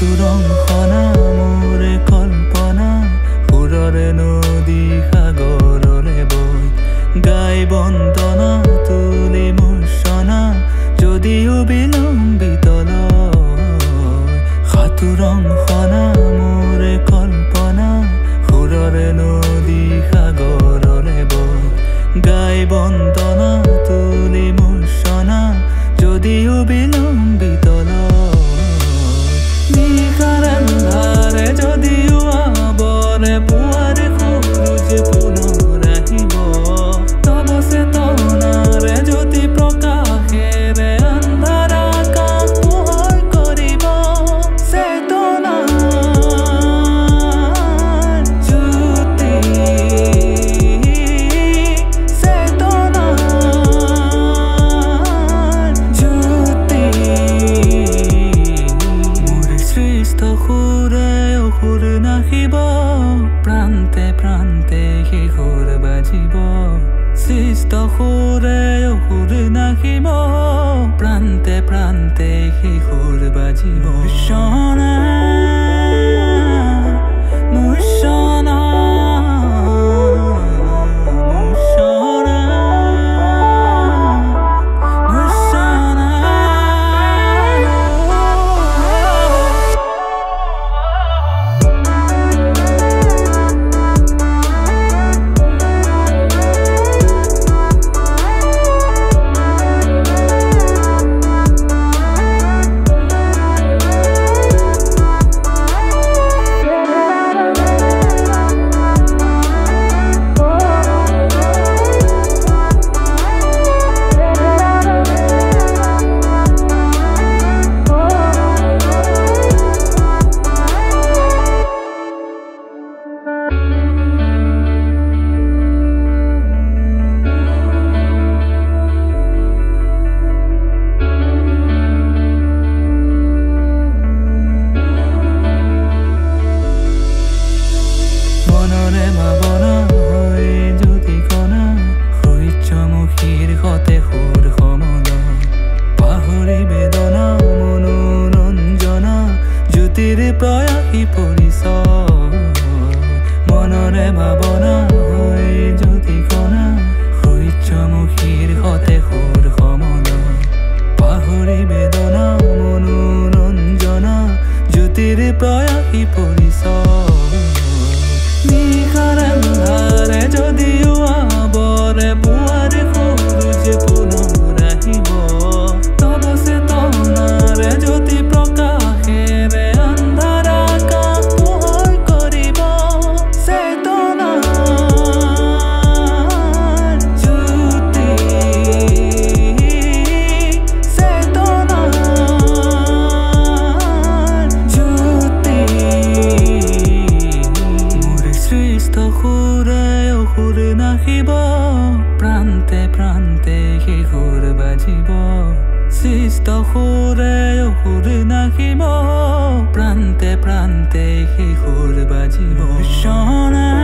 সাতুৰংসনা মোৰে কল্পনা সুৰৰে নদী সাগৰৰে বৈ গাই বন্দনা তুলি মূৰ্ছনা যদিও বিলম্বিত সাতুৰংসনা মোৰে কল্পনা সুৰৰে নদী সাগৰৰে বৈ গাই বন্দনা তুলি মূৰ্ছনা যদিও বিলম্বিত নিশাৰে যদিও আবৰে পুৱাৰে সূৰুজ পুনৰ আহিব তব চেতনাৰে জ্যোতি প্ৰকাশেৰে আন্ধাৰ আকাশ পোহৰ কৰিব চেতনাৰ জ্যোতি চেতনাৰ জ্যোতি মোৰ সৃষ্ট সুৰে অসুৰ নাহিব প্ৰান্তে প্ৰান্তে সেই সুৰ বাজিব সৃষ্ট সুৰে অসুৰ নাহিব প্ৰান্তে প্ৰান্তে সেই সুৰ বাজিব মূৰ্ছনা মূৰ্ছনা মূৰ্ছনা মূৰ্ছনা মনৰে ভাৱনা হৈ যদি কণা সূৰ্যমুখীৰ সতে সুৰ সমলা পাহৰি বেদনা মনোৰঞ্জনা জ্যোতিৰ প্ৰয়াসী পৰিচয় মনৰে ভাৱনা হৈ যদি কণা সূৰ্যমুখীৰ সতে সুৰ সমলা পাহৰি বেদনা মনোৰঞ্জনা জ্যোতিৰ প্ৰয়াসী পৰিচয় নিশাৰে যদিও আবৰে পুৱাৰে সূৰুজ পুনৰ আহিব তব চেতনাৰে জ্যোতি প্ৰকাশেৰে আন্ধাৰ আকাশ পোহৰ কৰিব চেতনাৰ জ্যোতি চেতনাৰ জ্যোতি সৃষ্ট সুৰে অসুৰ নাহিব প্ৰান্তে প্ৰান্তে সেই সুৰ বাজিব সৃষ্ট সুৰে অসুৰ নাহিব প্ৰান্তে প্ৰান্তে সেই সুৰ বাজিব মূৰ্ছনা